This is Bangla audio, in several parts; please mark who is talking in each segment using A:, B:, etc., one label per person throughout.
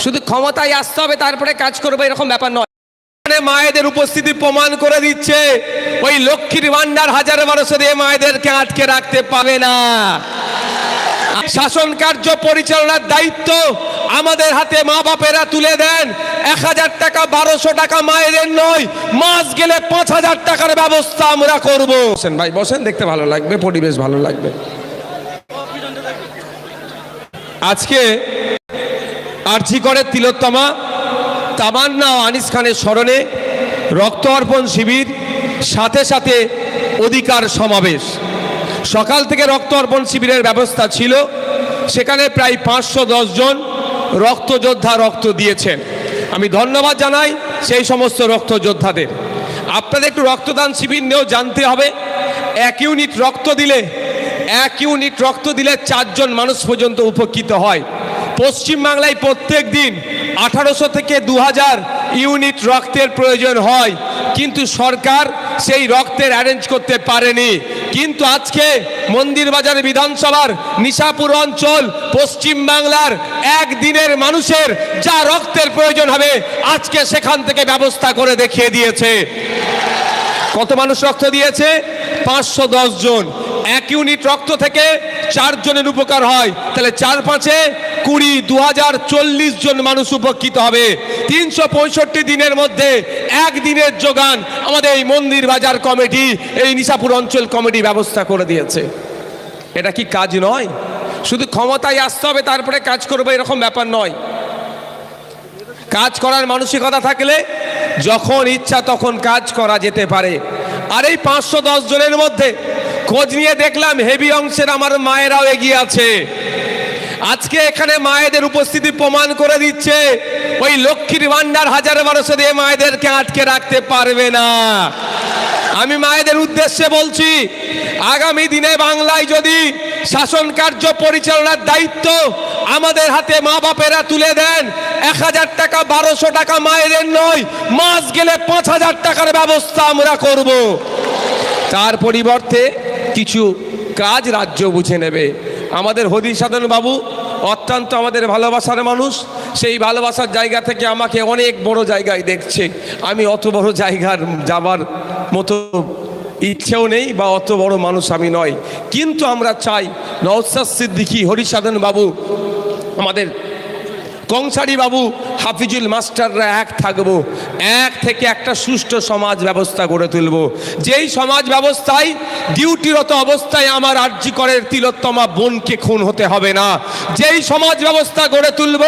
A: শুধু ক্ষমতায় আসতে হবে তারপরে কাজ করবে এরকম ব্যাপার নয়। মায়েদের উপস্থিতি প্রমাণ করে দিচ্ছে ওই লক্ষ্মীর ভান্ডার 1000-1200 দিয়ে মায়েদেরকে আটকে রাখতে পাবে না। শাসন কার্য পরিচালনার দায়িত্ব আমাদের হাতে মা বাপেরা তুলে দেন। 1000 টাকা 1200 টাকা মায়েদের নয়, মাস গেলে 5000 টাকার ব্যবস্থা আমরা করব। বসেন ভাই বসেন, দেখতে ভালো লাগবে, পরিবেশ ভালো লাগবে। আজকে আরজি করে তিলোত্তমা তামান্না ও আনিস খানের স্মরণে রক্ত অর্পণ শিবির, সাথে সাথে অধিকার সমাবেশ। সকাল থেকে রক্ত অর্পণ শিবিরের ব্যবস্থা ছিল, সেখানে প্রায় 510 জন রক্তযোদ্ধা রক্ত দিয়েছেন। আমি ধন্যবাদ জানাই সেই সমস্ত রক্তযোদ্ধাদের। আপনাদের একটু রক্তদান শিবির নিয়েও জানতে হবে। 1 ইউনিট রক্ত দিলে 4 জন মানুষ পর্যন্ত উপকৃত হয়। পশ্চিমবাংলায় প্রত্যেক দিন 1800 থেকে 2000 ইউনিট রক্তের প্রয়োজন হয়, কিন্তু সরকার সেই রক্তের অ্যারেঞ্জ করতে পারেনি। কিন্তু আজকে মন্দিরবাজার বিধানসভার নিশাপুর অঞ্চল পশ্চিমবাংলার একদিনের মানুষের যা রক্তের প্রয়োজন হবে আজকে সেখান থেকে ব্যবস্থা করে দেখিয়ে দিয়েছে। কত মানুষ রক্ত দিয়েছে? 510 জন। 1 ইউনিট রক্ত থেকে 4 জনের উপকার হয়, তাহলে 4 5 20 2040 জন মানুষ উপকৃত হবে। 365 দিনের মধ্যে একদিনের যোগান আমাদের এই মন্দির বাজার কমিটি, এই নিশাপুর অঞ্চল কমিটি ব্যবস্থা করে দিয়েছে। এটা কি কাজ নয়? শুধু ক্ষমতায় আসতে হবে তারপরে কাজ করবে এরকম ব্যাপার নয়। কাজ করার মানসিকতা থাকলে যখন ইচ্ছা তখন কাজ করা যেতে পারে। আর এই 510 জনের মধ্যে খোঁজ নিয়ে দেখলাম হেভি অংশের আমার মায়েরাও এগিয়ে আছে। আজকে এখানে মায়েদের উপস্থিতি প্রমাণ করে দিচ্ছে ওই লক্ষ্মীর ভান্ডার 1000-1200 দিয়ে মায়েদেরকে আটকে রাখতে পারবে না। আমি মায়েদের উদ্দেশ্যে বলছি, আগামী দিনে বাংলায় যদি শাসন কার্য পরিচালনার দায়িত্ব আমাদের হাতে মা বাপেরা তুলে দেন, 1000 টাকা 1200 টাকা মায়েদের নয়, মাস গেলে 5000 টাকার ব্যবস্থা আমরা করব। তার পরিবর্তে কিছু কাজ রাজ্য বুঝে নেবে। আমাদের হরিসাধন বাবু অত্যন্ত আমাদের ভালোবাসার মানুষ, সেই ভালোবাসার জায়গা থেকে আমাকে অনেক বড় জায়গায় দেখছে। আমি অত বড় জায়গার যাবার মতো ইচ্ছেও নেই বা অত বড় মানুষ আমি নয়, কিন্তু আমরা চাই নওশাদ সিদ্দিকী, হরিসাধন বাবু, আমাদের কংসারী বাবু, হাফিজুল মাস্টাররা এক থাকবো, এক থেকে একটা সুষ্ঠু সমাজ ব্যবস্থা গড়ে তুলব। যেই সমাজ ব্যবস্থায় ডিউটিরত অবস্থায় আমার আরজি করের তিলোত্তমা বোনকে খুন হতে হবে না। যেই সমাজ ব্যবস্থা গড়ে তুলব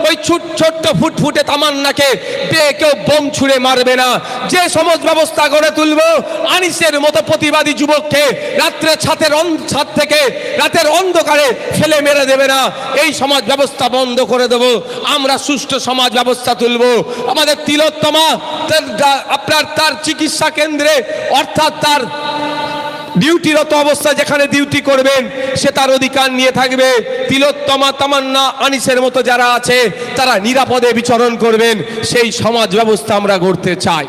A: ওই ছোট্ট ফুটফুটে তামান্নাকে পেয়ে কেউ বোম ছুঁড়ে মারবে না। যে সমাজ ব্যবস্থা গড়ে তুলব আনিসের মতো প্রতিবাদী যুবককে রাত্রে ছাদ থেকে রাতের অন্ধকারে ফেলে মেরে দেবে না। এই সমাজ ব্যবস্থা বন্ধ করে দেব। আমরা সুষ্ঠু সমাজ ব্যবস্থা তুলব। আমাদের তিলোত্তমা তার চিকিৎসা কেন্দ্রে, অর্থাৎ তার ডিউটিরত অবস্থা যেখানে ডিউটি করবেন সে তার অধিকার নিয়ে থাকবে। তিলোত্তমা, তামান্না, আনিসের মতো যারা আছে তারা নিরাপদে বিচরণ করবেন। সেই সমাজ ব্যবস্থা আমরা গড়তে চাই।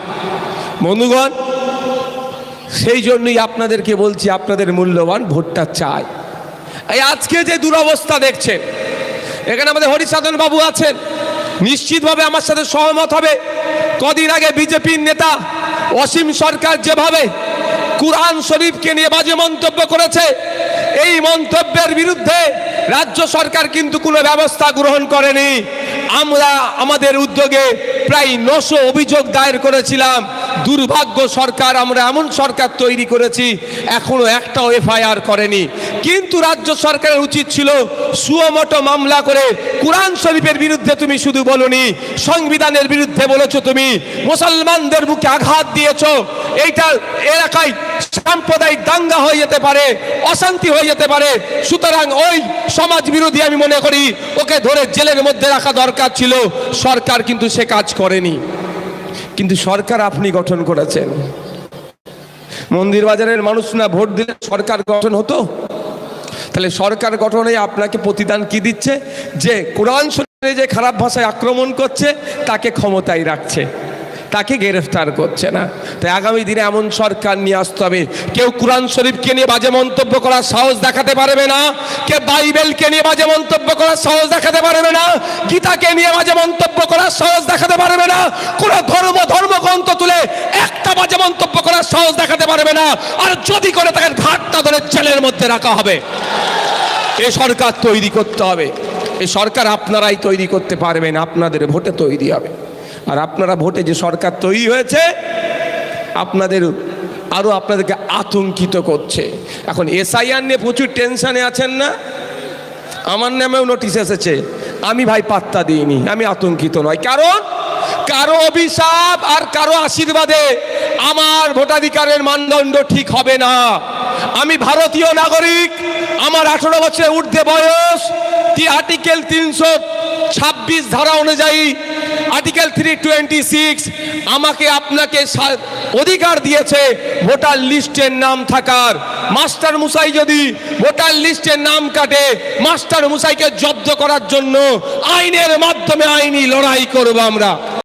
A: বন্ধুগণ, সেই জন্যই আপনাদেরকে বলছি, আপনাদের মূল্যবান ভোটটা চাই। এই আজকে যে দুরবস্থা দেখছেন, এখানে আমাদের হরিসাধন বাবু আছেন, নিশ্চিতভাবে আমার সাথে সহমত হবে। কদিন আগে বিজেপির নেতা অসীম সরকার যেভাবে কুরআন শরীফকে নিয়ে বাজে মন্তব্য করেছে, এই মন্তব্যের বিরুদ্ধে রাজ্য সরকার কিন্তু কোনো ব্যবস্থা গ্রহণ করেনি। আমরা আমাদের উদ্যোগে প্রায় 900 অভিযোগ দায়ের করেছিলাম। দুর্ভাগ্য সরকার, আমরা এমন সরকার তৈরি করেছি এখনো একটাও এফআইআর করেনি। কিন্তু রাজ্য সরকারের উচিত ছিল সুমোটো মামলা করে কুরআন শরীফের বিরুদ্ধে তুমি শুধু বলনি, সংবিধানের বিরুদ্ধে বলেছো, তুমি মুসলমানদের বুকে আঘাত দিয়েছো। এইটা এলাকায় সাম্প্রদায়িক দাঙ্গা হয়ে যেতে পারে, অশান্তি হয়ে যেতে পারে। সুতরাং ওই সমাজ বিরোধী আমি মনে করি ওকে ধরে জেলের মধ্যে রাখা দরকার ছিল। সরকার কিন্তু সে কাজ করেনি। কিন্তু সরকার আপনি গঠন করেছেন। মন্দির বাজারের মানুষ না ভোট দিলে সরকার গঠন হতো? তাহলে সরকার গঠনে আপনাকে প্রতিদান কি দিচ্ছে? যে কোরআন শরীফে যে খারাপ ভাষায় আক্রমণ করছে তাকে ক্ষমতায় রাখছে। তাকে গ্রেফতার করছে না। তাই আগামী দিনে এমন সরকার নিয়ে আসতে হবে, কেউ কোরআন শরীফকে নিয়ে বাজে মন্তব্য করার সাহস দেখাতে পারবে না, কেউ বাইবেলকে নিয়ে বাজে মন্তব্য করার সাহস দেখাতে পারবে না, গীতাকে নিয়ে বাজে মন্তব্য করার সাহস দেখাতে পারবে না, কোন ধর্মগ্রন্থ তুলে একটা বাজে মন্তব্য করার সাহস দেখাতে পারবে না। আর যদি করে তাকে ঘাটটা ধরে জেলের মধ্যে রাখা হবে। এ সরকার তৈরি করতে হবে। এই সরকার আপনারাই তৈরি করতে পারবেন, আপনাদের ভোটে তৈরি হবে। আর আপনারা ভোটে যে সরকার তৈরি হয়েছে আপনাদেরকে আতঙ্কিত করছে। এখন এসআইআর নিয়ে প্রচুর টেনশনে আছেন না? আমার নামেও নোটিশ এসেছে, আমি ভাই পাত্তা দিইনি, আমি আতঙ্কিত নয়। কারণ কারো অভিশাপ আর কারো আশীর্বাদে আমার ভোটাধিকারের মানদণ্ড ঠিক হবে না। আমি ভারতীয় নাগরিক, আমার 18 বছরের ঊর্ধ্বে বয়স, আর্টিকেল 326 ধারা অনুযায়ী আর্টিকেল 326 আমাকে আপনাকে অধিকার দিয়েছে ভোটার লিস্টের নাম থাকার। মাস্টার মশাই যদি ভোটার লিস্টের নাম কাটে, মাস্টার মশাইকে জব্দ করার জন্য আইনের মাধ্যমে আইনি লড়াই করব আমরা।